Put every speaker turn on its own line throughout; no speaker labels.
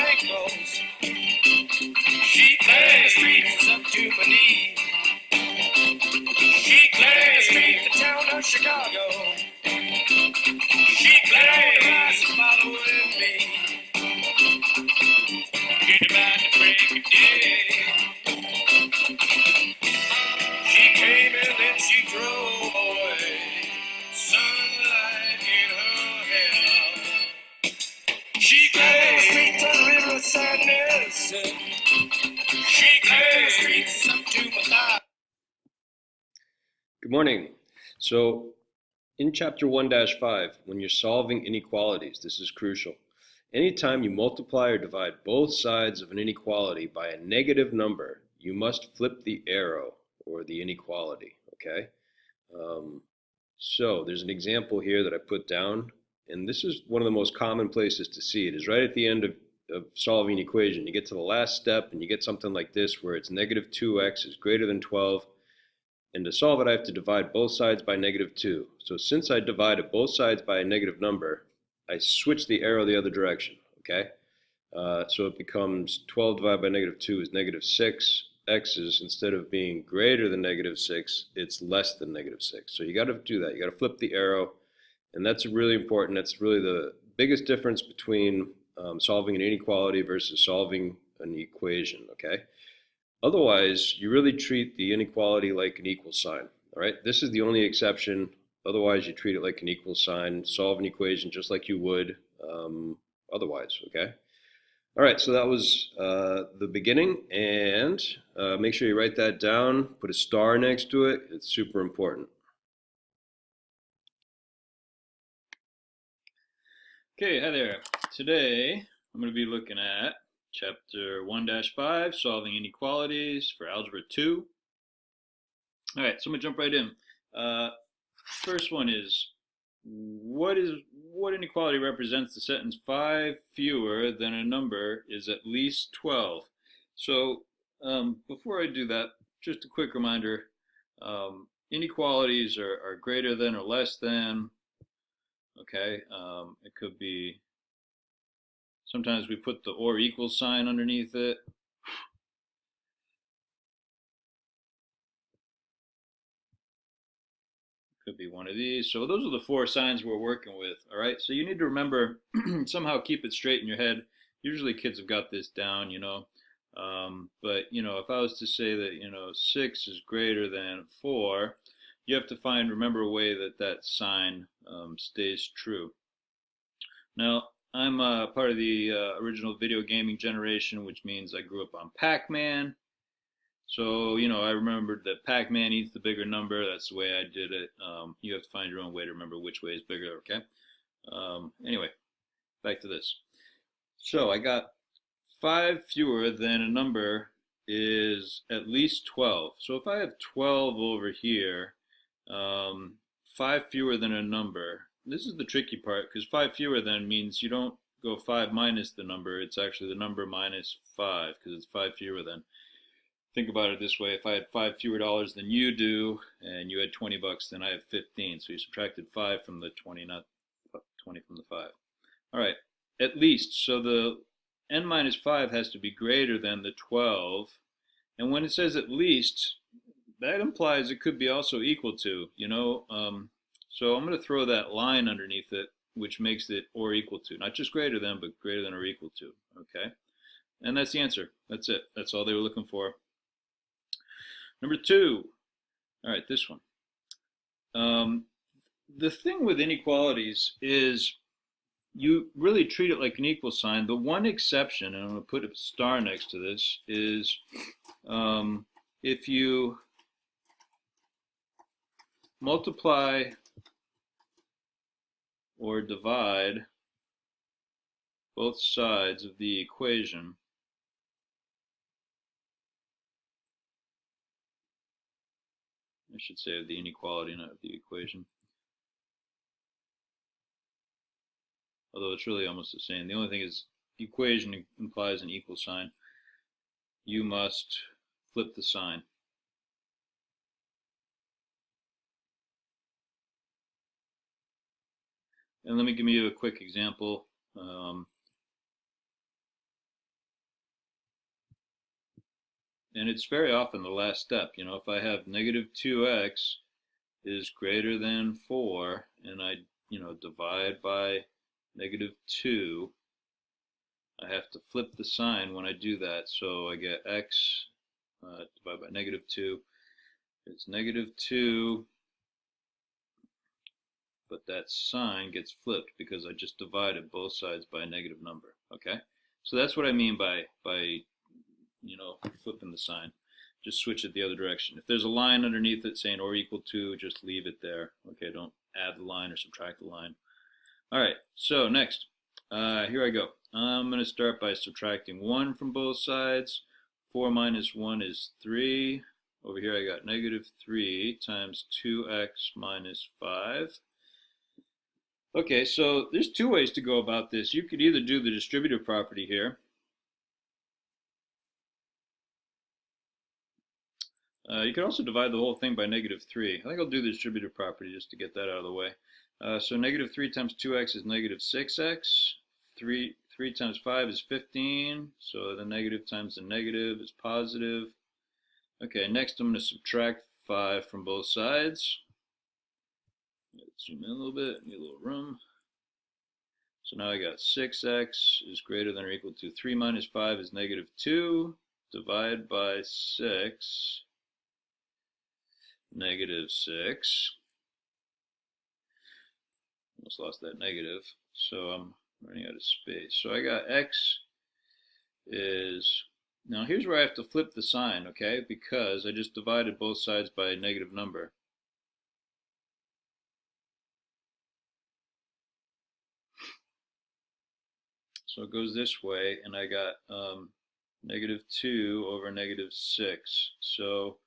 ankles. She claims the streets is up to my knees. She claims the streets the town of Chicago. She claims the rise is following me. She's about to break a day. She came and then she drove away. Sunlight in her hair. She claims streets are a river of sadness. She claims streets is up to my thigh.
Good morning. So in chapter 1-5, when you're solving inequalities, this is crucial. Anytime you multiply or divide both sides of an inequality by a negative number, you must flip the arrow or the inequality, okay? So there's an example here that I put down, and this is one of the most common places to see it, is right at the end of solving an equation. You get to the last step and you get something like this where it's negative 2x is greater than 12. And to solve it, I have to divide both sides by negative 2. So since I divided both sides by a negative number, I switch the arrow the other direction, okay? So it becomes 12 divided by negative 2 is negative 6. X's, instead of being greater than negative 6, it's less than negative 6. So you got to do that. You got to flip the arrow. And that's really important. That's really the biggest difference between solving an inequality versus solving an equation, okay? Otherwise, you really treat the inequality like an equal sign, all right? This is the only exception. Otherwise, you treat it like an equal sign, solve an equation just like you would otherwise, okay? All right, so that was the beginning, and make sure you write that down, put a star next to it. It's super important. Okay, hi there. Today, I'm going to be looking at Chapter 1-5, Solving Inequalities for Algebra 2. All right, so I'm going to jump right in. First one is, what inequality represents the sentence 5 fewer than a number is at least 12? So before I do that, just a quick reminder, inequalities are greater than or less than, okay? It could be, sometimes we put the or equal sign underneath it. Could be one of these. So those are the 4 signs we're working with, all right? So you need to remember, somehow keep it straight in your head. Usually kids have got this down, but, if I was to say that, 6 is greater than 4, you have to remember a way that sign stays true. Now, I'm part of the original video gaming generation, which means I grew up on Pac-Man. So, I remembered that Pac-Man eats the bigger number. That's the way I did it. You have to find your own way to remember which way is bigger, okay? Anyway, back to this. So I got 5 fewer than a number is at least 12. So if I have 12 over here, 5 fewer than a number, this is the tricky part, because 5 fewer than means you don't go 5 minus the number. It's actually the number minus 5, because it's 5 fewer than. Think about it this way: if I had $5 fewer than you do, and you had $20, then I have 15. So you subtracted 5 from the 20, not 20 from the 5. All right, at least. So the n minus 5 has to be greater than the 12. And when it says at least, that implies it could be also equal to, So I'm going to throw that line underneath it, which makes it or equal to. Not just greater than, but greater than or equal to, okay? And that's the answer. That's it. That's all they were looking for. Number 2, all right, this one. The thing with inequalities is you really treat it like an equal sign. The one exception, and I'm going to put a star next to this, is if you multiply or divide both sides of the equation, I should say of the inequality, not of the equation. Although it's really almost the same. The only thing is, equation implies an equal sign. You must flip the sign. And let me give you a quick example. And it's very often the last step. You know, if I have negative 2x is greater than 4, and I, divide by negative 2, I have to flip the sign when I do that. So I get x divided by negative 2. It's negative 2, but that sign gets flipped because I just divided both sides by a negative number. Okay? So that's what I mean by flipping the sign. Just switch it the other direction. If there's a line underneath it saying or equal to, just leave it there. Okay, don't add the line or subtract the line. All right, so next, here I go. I'm going to start by subtracting 1 from both sides. 4 minus 1 is 3. Over here I got negative 3 times 2x minus 5. Okay, so there's two ways to go about this. You could either do the distributive property here. You could also divide the whole thing by negative 3. I think I'll do the distributive property just to get that out of the way. So negative 3 times 2x is negative 6x. 3 times 5 is 15. So the negative times the negative is positive. Okay, next I'm going to subtract 5 from both sides. Let's zoom in a little bit, need a little room. So now I got 6x is greater than or equal to 3 minus 5 is negative 2. Divide by 6. Negative 6. Almost lost that negative, so I'm running out of space. So I got x is, now here's where I have to flip the sign, okay, because I just divided both sides by a negative number. So it goes this way, and I got negative 2 over negative 6. So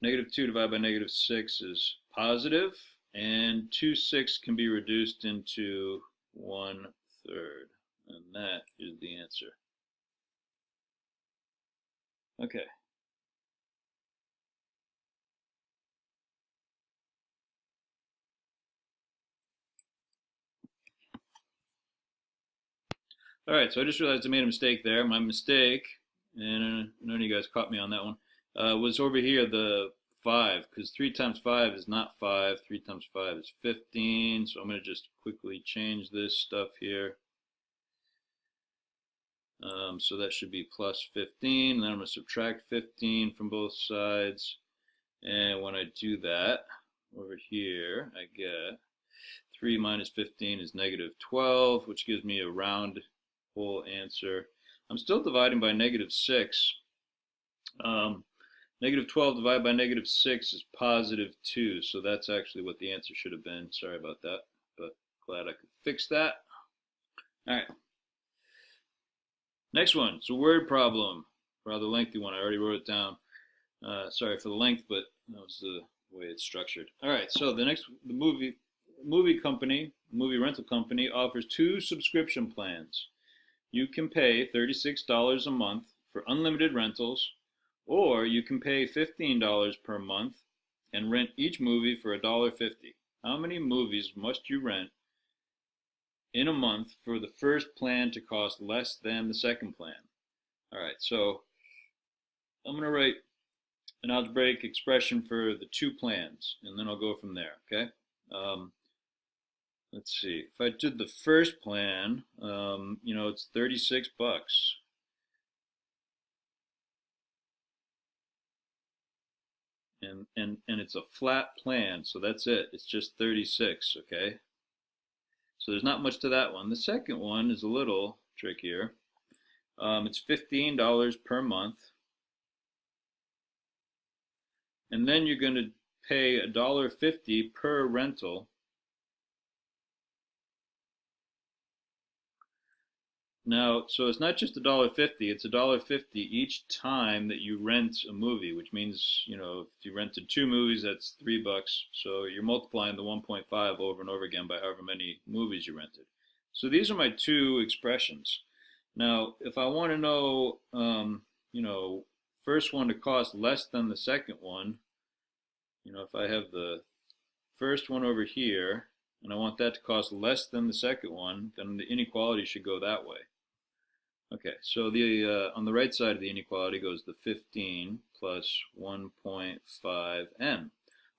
negative 2 divided by negative 6 is positive, and 2 6 can be reduced into 1/3, and that is the answer. Okay. All right, so I just realized I made a mistake there. My mistake, and none of you guys caught me on that one, was over here, the 5, because 3 times 5 is not 5. 3 times 5 is 15. So I'm going to just quickly change this stuff here. So that should be plus 15. And then I'm going to subtract 15 from both sides. And when I do that, over here, I get 3 minus 15 is negative 12, which gives me a round whole answer. I'm still dividing by negative 6. Negative 12 divided by negative 6 is positive 2, so that's actually what the answer should have been. Sorry about that, but glad I could fix that. All right. Next one, it's a word problem. Rather lengthy one. I already wrote it down. Sorry for the length, but that was the way it's structured. All right, so the movie rental company offers 2 subscription plans. You can pay $36 a month for unlimited rentals, or you can pay $15 per month and rent each movie for $1.50. How many movies must you rent in a month for the first plan to cost less than the second plan? All right, so I'm going to write an algebraic expression for the 2 plans, and then I'll go from there, okay? Let's see. If I did the first plan, it's $36. And it's a flat plan, so that's it. It's just 36, okay? So there's not much to that one. The second one is a little trickier. It's $15 per month. And then you're going to pay $1.50 per rental. Now, so it's not just $1.50, it's $1.50 each time that you rent a movie, which means, if you rented 2 movies, that's $3. So you're multiplying the 1.5 over and over again by however many movies you rented. So these are my 2 expressions. Now, if I want to know, first one to cost less than the second one, if I have the first one over here, and I want that to cost less than the second one, then the inequality should go that way. Okay, so the on the right side of the inequality goes the 15 plus 1.5n.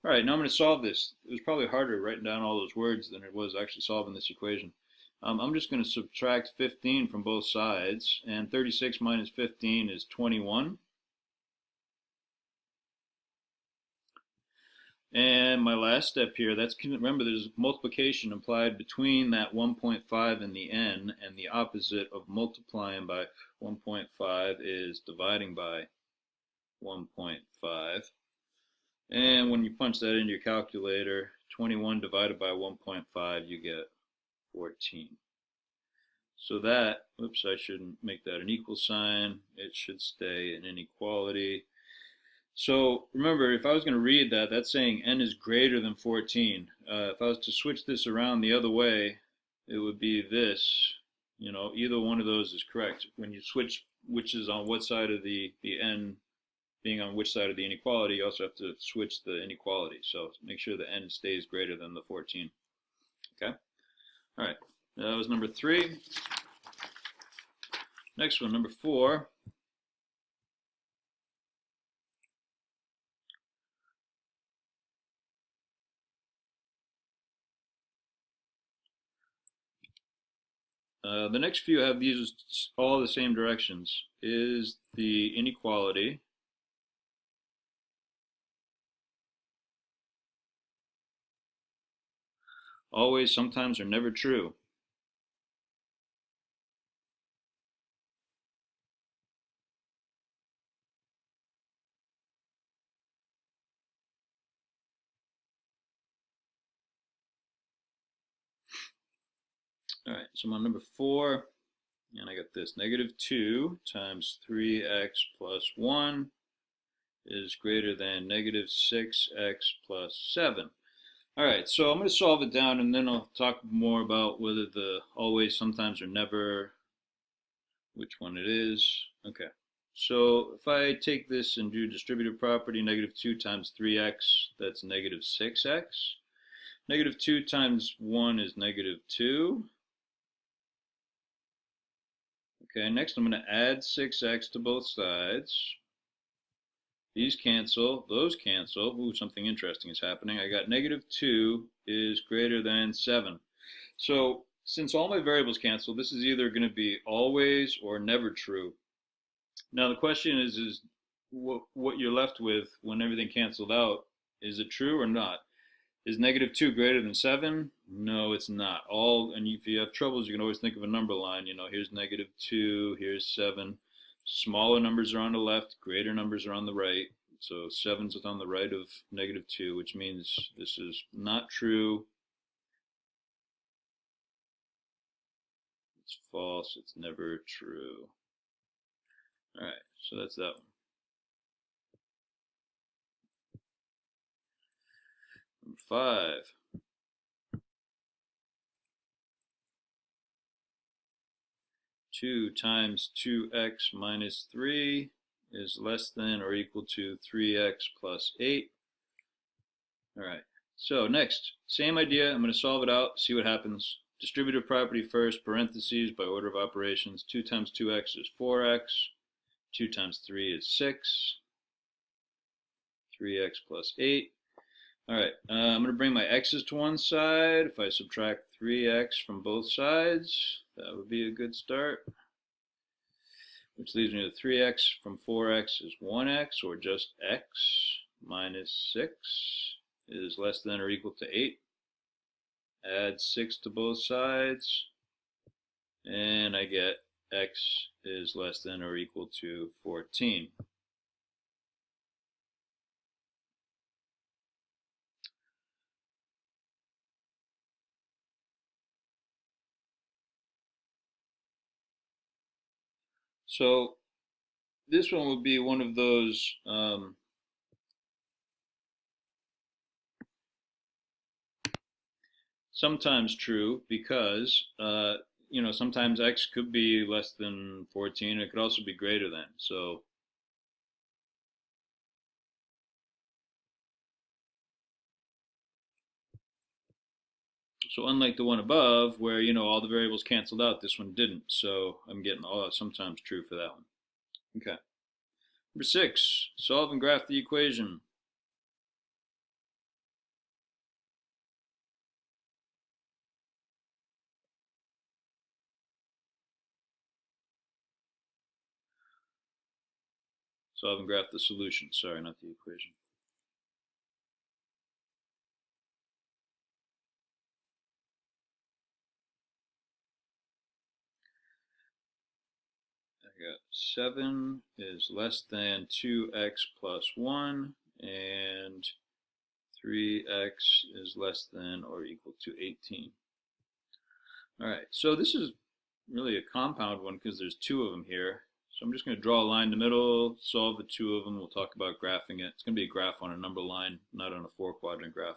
All right, now I'm going to solve this. It was probably harder writing down all those words than it was actually solving this equation. I'm just going to subtract 15 from both sides, and 36 minus 15 is 21. And my last step here, remember there's multiplication implied between that 1.5 and the n, and the opposite of multiplying by 1.5 is dividing by 1.5. And when you punch that into your calculator, 21 divided by 1.5, you get 14. So that, oops, I shouldn't make that an equal sign. It should stay an inequality. So remember, if I was going to read that, that's saying n is greater than 14. If I was to switch this around the other way, it would be this. Either one of those is correct. When you switch which is on what side of the n being on which side of the inequality, you also have to switch the inequality. So make sure the n stays greater than the 14. Okay? All right. That was number 3. Next one, number 4. The next few have these all the same directions. Is the inequality always, sometimes, or never true? All right, so I'm on number 4, and I got this. Negative 2 times 3x plus 1 is greater than negative 6x plus 7. All right, so I'm going to solve it down, and then I'll talk more about whether the always, sometimes, or never, which one it is. Okay, so if I take this and do distributive property, negative 2 times 3x, that's negative 6x. Negative 2 times 1 is negative 2. Okay, next I'm going to add 6x to both sides. These cancel, those cancel. Ooh, something interesting is happening. I got negative 2 is greater than 7. So since all my variables cancel, this is either going to be always or never true. Now the question is what you're left with when everything canceled out, is it true or not? Is negative 2 greater than 7? No, it's not. And if you have troubles, you can always think of a number line. Here's negative 2, here's 7. Smaller numbers are on the left, greater numbers are on the right. So 7's on the right of negative 2, which means this is not true. It's false, it's never true. All right, so that's that one. Number 5. 2 times 2x minus 3 is less than or equal to 3x plus 8. All right, so next, same idea. I'm going to solve it out, see what happens. Distributive property first, parentheses by order of operations. 2 times 2x is 4x. 2 times 3 is 6. 3x plus 8. All right, I'm going to bring my x's to one side. If I subtract 3x from both sides, that would be a good start. Which leaves me with 3x from 4x is 1x, or just x, minus 6 is less than or equal to 8. Add 6 to both sides, and I get x is less than or equal to 14. So this one would be one of those sometimes true, because sometimes x could be less than 14. It could also be greater than. So unlike the one above, where all the variables canceled out, this one didn't. So I'm getting sometimes true for that one. Okay. Number 6, solve and graph the equation. Solve and graph the solution. Sorry, not the equation. I got 7 is less than 2x plus 1, and 3x is less than or equal to 18. All right, so this is really a compound one because there's 2 of them here. So I'm just going to draw a line in the middle, solve the 2 of them. We'll talk about graphing it. It's going to be a graph on a number line, not on a 4-quadrant graph.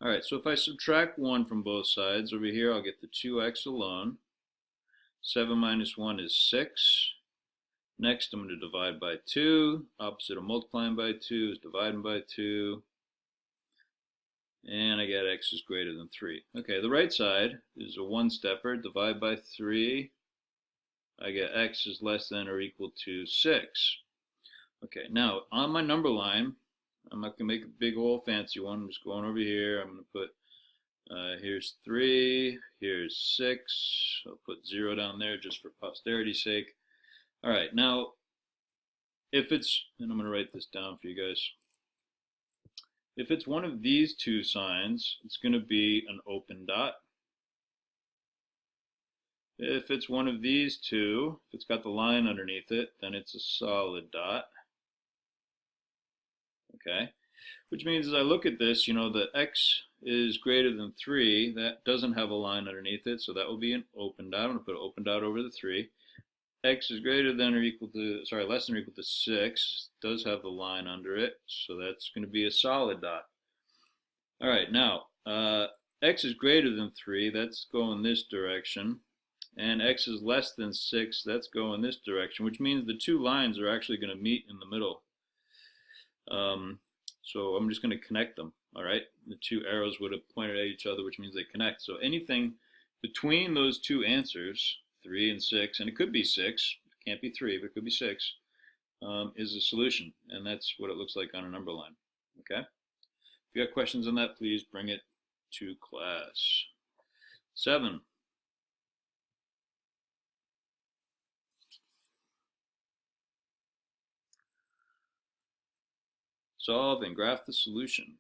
All right, so if I subtract 1 from both sides, over here I'll get the 2x alone. 7 minus 1 is 6. Next I'm going to divide by 2. Opposite of multiplying by 2 is dividing by 2. And I get x is greater than 3. Okay, the right side is a one-stepper. Divide by 3. I get x is less than or equal to 6. Okay, now on my number line, I'm not going to make a big old fancy one. I'm just going over here. I'm going to put, here's 3, here's 6. I'll put 0 down there just for posterity's sake. All right, now if it's, and I'm going to write this down for you guys. If it's one of these 2 signs, it's going to be an open dot. If it's one of these 2, if it's got the line underneath it, then it's a solid dot. Okay, which means as I look at this, the x is greater than 3, that doesn't have a line underneath it, so that will be an open dot. I'm going to put an open dot over the 3. X is greater than or equal to, less than or equal to 6, does have the line under it, so that's going to be a solid dot. All right, now, x is greater than 3, that's going this direction, and x is less than 6, that's going this direction, which means the 2 lines are actually going to meet in the middle. So I'm just going to connect them, all right? The 2 arrows would have pointed at each other, which means they connect. So anything between those 2 answers, 3 and 6, and it could be 6, it can't be 3, but it could be 6, is a solution. And that's what it looks like on a number line. Okay? If you got questions on that, please bring it to class. 7. Solve and graph the solution.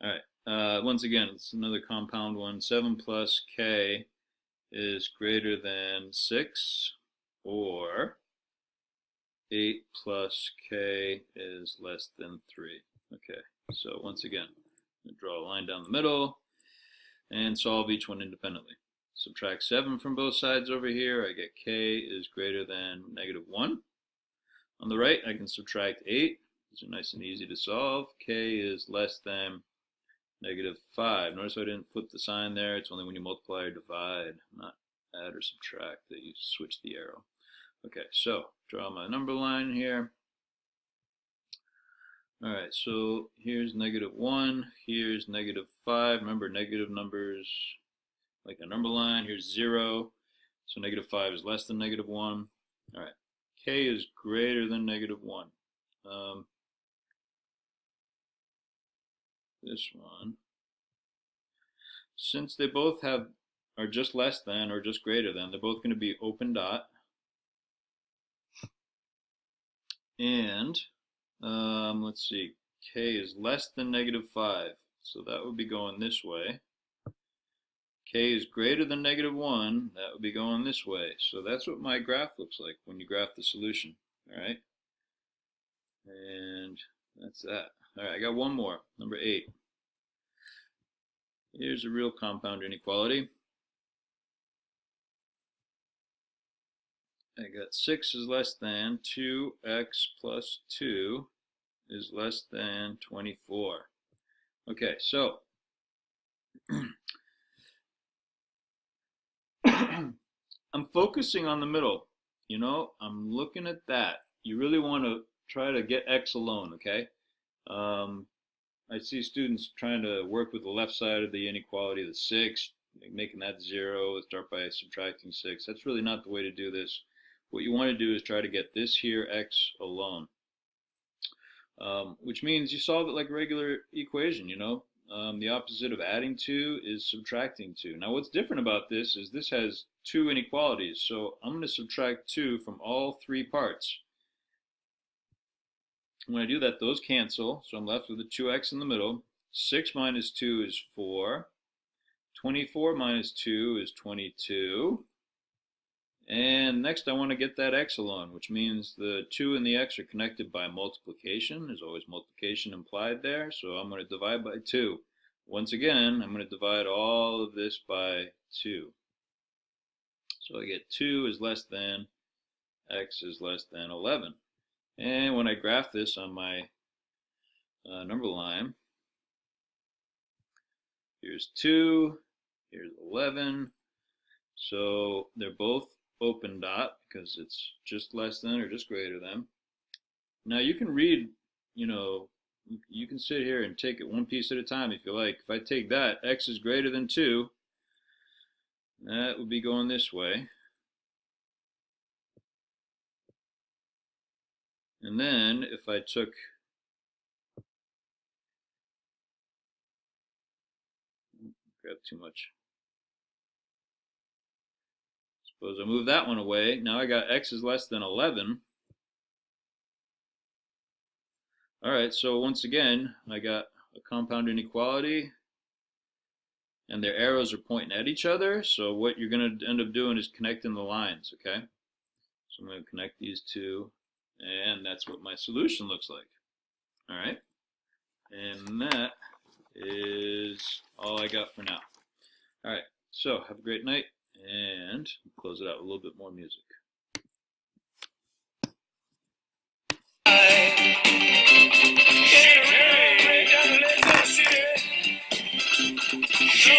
All right, once again, it's another compound one. 7 plus k is greater than 6, or 8 plus k is less than 3. Okay, so once again, I'm going to draw a line down the middle and solve each one independently. Subtract 7 from both sides over here, I get k is greater than -1. On the right, I can subtract 8. These are nice and easy to solve. K is less than -5. Notice I didn't flip the sign there. It's only when you multiply or divide, not add or subtract, that you switch the arrow. Okay, so draw my number line here. All right, so here's -1, here's -5. Remember, negative numbers, like a number line, here's 0. So -5 is less than -1. All right, k is greater than -1. This one, since they both are just less than or just greater than, they're both going to be open dot. And let's see, k is less than -5, so that would be going this way. K is greater than -1, that would be going this way. So that's what my graph looks like when you graph the solution. All right, and that's that. All right, I got one more, number 8. Here's a real compound inequality. I got 6 is less than 2x plus 2 is less than 24. Okay, so I'm focusing on the middle. You know, I'm looking at that. You really want to try to get x alone, okay? Um, I see students trying to work with the left side of the inequality, the 6, making that 0, start by subtracting 6. That's really not the way to do this. What you want to do is try to get this here, x alone, which means you solve it like a regular equation, you know. The opposite of adding 2 is subtracting 2. Now what's different about this is this has 2 inequalities, so I'm going to subtract 2 from all 3 parts. When I do that, those cancel, so I'm left with the 2x in the middle. 6 minus 2 is 4. 24 minus 2 is 22. And next I want to get that x alone, which means the 2 and the x are connected by multiplication. There's always multiplication implied there, so I'm going to divide by 2. Once again, I'm going to divide all of this by 2. So I get 2 is less than, x is less than 11. And when I graph this on my number line, here's 2, here's 11. So they're both open dot because it's just less than or just greater than. Now you can read, you know, you can sit here and take it one piece at a time if you like. If I take that, x is greater than 2, that would be going this way. And then if I took grab too much. Suppose I move that one away. Now I got x is less than 11. All right, so once again, I got a compound inequality, and their arrows are pointing at each other. So what you're going to end up doing is connecting the lines, okay? So I'm going to connect these two, and that's what my solution looks like. All right, and that is all I got for now. All right, so have a great night, and close it out with a little bit more music.
Show